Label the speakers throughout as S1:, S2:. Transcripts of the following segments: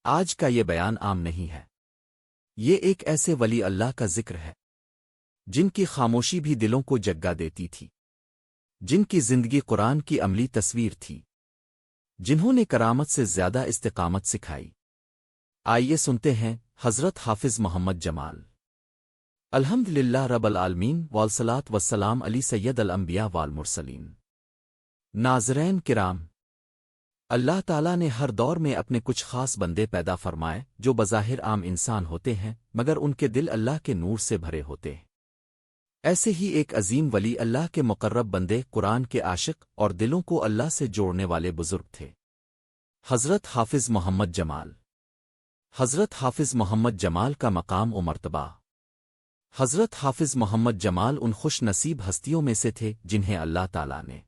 S1: آج کا یہ بیان عام نہیں ہے۔ یہ ایک ایسے ولی اللہ کا ذکر ہے جن کی خاموشی بھی دلوں کو جگا دیتی تھی، جن کی زندگی قرآن کی عملی تصویر تھی، جنہوں نے کرامت سے زیادہ استقامت سکھائی۔ آئیے سنتے ہیں حضرت حافظ محمد جمال۔ الحمدللہ رب العالمین والصلاۃ والسلام علی سید الانبیاء والمرسلین۔ ناظرین کرام، اللہ تعالیٰ نے ہر دور میں اپنے کچھ خاص بندے پیدا فرمائے جو بظاہر عام انسان ہوتے ہیں مگر ان کے دل اللہ کے نور سے بھرے ہوتے ہیں۔ ایسے ہی ایک عظیم ولی اللہ کے مقرب بندے قرآن کے عاشق اور دلوں کو اللہ سے جوڑنے والے بزرگ تھے، حضرت حافظ محمد جمال۔ حضرت حافظ محمد جمال کا مقام و مرتبہ۔ حضرت حافظ محمد جمال ان خوش نصیب ہستیوں میں سے تھے جنہیں اللہ تعالیٰ نے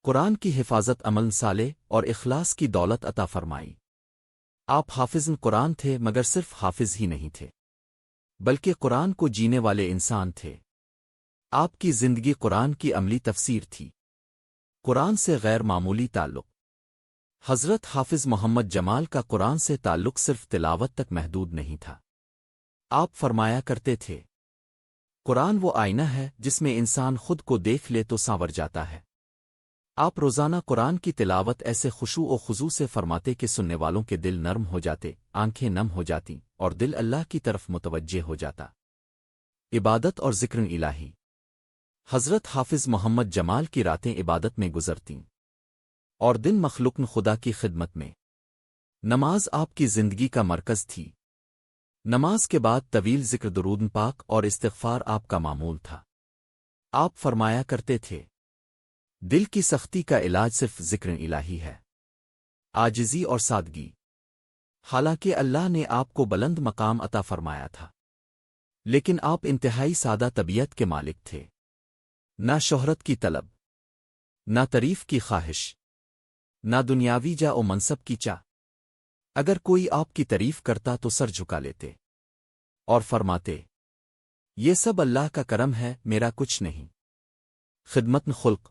S1: قرآن کی حفاظت، عمل صالح اور اخلاص کی دولت عطا فرمائی۔ آپ حافظ قرآن تھے مگر صرف حافظ ہی نہیں تھے بلکہ قرآن کو جینے والے انسان تھے۔ آپ کی زندگی قرآن کی عملی تفسیر تھی، قرآن سے غیر معمولی تعلق۔ حضرت حافظ محمد جمال کا قرآن سے تعلق صرف تلاوت تک محدود نہیں تھا۔ آپ فرمایا کرتے تھے، قرآن وہ آئینہ ہے جس میں انسان خود کو دیکھ لے تو سانور جاتا ہے۔ آپ روزانہ قرآن کی تلاوت ایسے خشوع و خضوع سے فرماتے کہ سننے والوں کے دل نرم ہو جاتے، آنکھیں نم ہو جاتی اور دل اللہ کی طرف متوجہ ہو جاتا۔ عبادت اور ذکر الہی۔ حضرت حافظ محمد جمال کی راتیں عبادت میں گزرتیں اور دن مخلوق خدا کی خدمت میں۔ نماز آپ کی زندگی کا مرکز تھی۔ نماز کے بعد طویل ذکر، درود پاک اور استغفار آپ کا معمول تھا۔ آپ فرمایا کرتے تھے، دل کی سختی کا علاج صرف ذکر الہی ہے، عاجزی اور سادگی۔ حالانکہ اللہ نے آپ کو بلند مقام عطا فرمایا تھا لیکن آپ انتہائی سادہ طبیعت کے مالک تھے۔ نہ شہرت کی طلب، نہ تعریف کی خواہش، نہ دنیاوی جا و منصب کی چاہ۔ اگر کوئی آپ کی تعریف کرتا تو سر جھکا لیتے اور فرماتے، یہ سب اللہ کا کرم ہے، میرا کچھ نہیں۔ خدمت خلق۔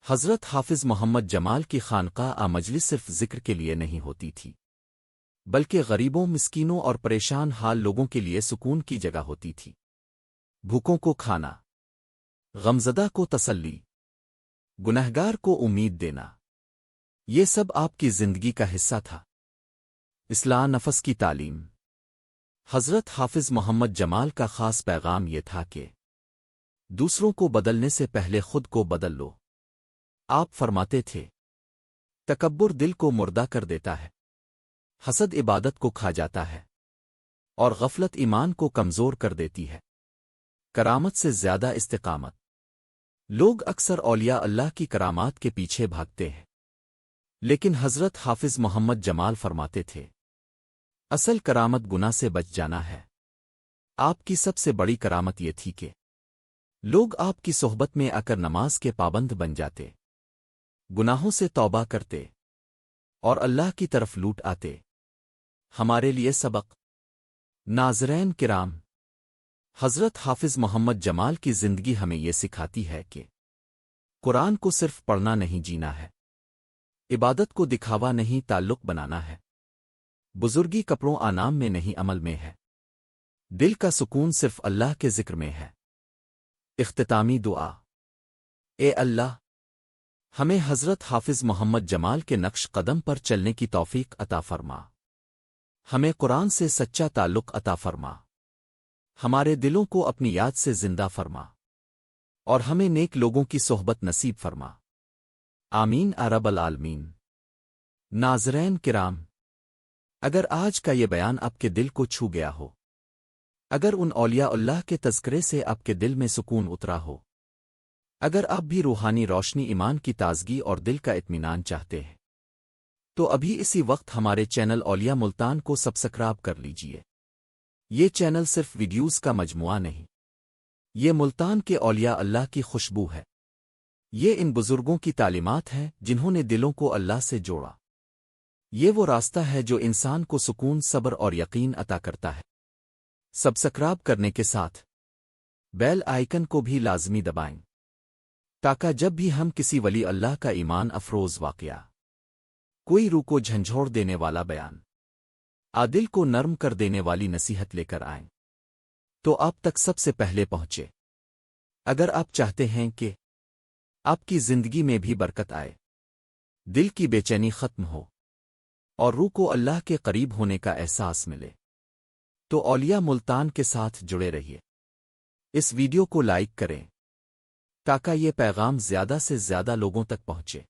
S1: حضرت حافظ محمد جمال کی خانقاہ مجلس صرف ذکر کے لیے نہیں ہوتی تھی بلکہ غریبوں، مسکینوں اور پریشان حال لوگوں کے لیے سکون کی جگہ ہوتی تھی۔ بھوکوں کو کھانا، غمزدہ کو تسلی، گنہگار کو امید دینا، یہ سب آپ کی زندگی کا حصہ تھا۔ اصلاح نفس کی تعلیم۔ حضرت حافظ محمد جمال کا خاص پیغام یہ تھا کہ دوسروں کو بدلنے سے پہلے خود کو بدل لو۔ آپ فرماتے تھے، تکبر دل کو مردہ کر دیتا ہے، حسد عبادت کو کھا جاتا ہے اور غفلت ایمان کو کمزور کر دیتی ہے۔ کرامت سے زیادہ استقامت۔ لوگ اکثر اولیاء اللہ کی کرامات کے پیچھے بھاگتے ہیں لیکن حضرت حافظ محمد جمال فرماتے تھے، اصل کرامت گناہ سے بچ جانا ہے۔ آپ کی سب سے بڑی کرامت یہ تھی کہ لوگ آپ کی صحبت میں آ کر نماز کے پابند بن جاتے، گناہوں سے توبہ کرتے اور اللہ کی طرف لوٹ آتے۔ ہمارے لیے سبق۔ ناظرین کرام، حضرت حافظ محمد جمال کی زندگی ہمیں یہ سکھاتی ہے کہ قرآن کو صرف پڑھنا نہیں، جینا ہے۔ عبادت کو دکھاوا نہیں، تعلق بنانا ہے۔ بزرگی کپڑوں آنام میں نہیں، عمل میں ہے۔ دل کا سکون صرف اللہ کے ذکر میں ہے۔ اختتامی دعا۔ اے اللہ، ہمیں حضرت حافظ محمد جمال کے نقش قدم پر چلنے کی توفیق عطا فرما۔ ہمیں قرآن سے سچا تعلق عطا فرما، ہمارے دلوں کو اپنی یاد سے زندہ فرما اور ہمیں نیک لوگوں کی صحبت نصیب فرما۔ آمین رب العالمین۔ ناظرین کرام، اگر آج کا یہ بیان آپ کے دل کو چھو گیا ہو، اگر ان اولیاء اللہ کے تذکرے سے آپ کے دل میں سکون اترا ہو، اگر آپ بھی روحانی روشنی، ایمان کی تازگی اور دل کا اطمینان چاہتے ہیں تو ابھی اسی وقت ہمارے چینل اولیاء ملتان کو سبسکرائب کر لیجئے۔ یہ چینل صرف ویڈیوز کا مجموعہ نہیں، یہ ملتان کے اولیاء اللہ کی خوشبو ہے۔ یہ ان بزرگوں کی تعلیمات ہیں جنہوں نے دلوں کو اللہ سے جوڑا۔ یہ وہ راستہ ہے جو انسان کو سکون، صبر اور یقین عطا کرتا ہے۔ سبسکرائب کرنے کے ساتھ بیل آئیکن کو بھی لازمی دبائیں تاکہ جب بھی ہم کسی ولی اللہ کا ایمان افروز واقعہ، کوئی روح کو جھنجھوڑ دینے والا بیان عادل کو نرم کر دینے والی نصیحت لے کر آئیں تو آپ تک سب سے پہلے پہنچے۔ اگر آپ چاہتے ہیں کہ آپ کی زندگی میں بھی برکت آئے، دل کی بے چینی ختم ہو اور روح کو اللہ کے قریب ہونے کا احساس ملے، تو اولیاء ملتان کے ساتھ جڑے رہیے۔ اس ویڈیو کو لائک کریں تاکہ یہ پیغام زیادہ سے زیادہ لوگوں تک پہنچے۔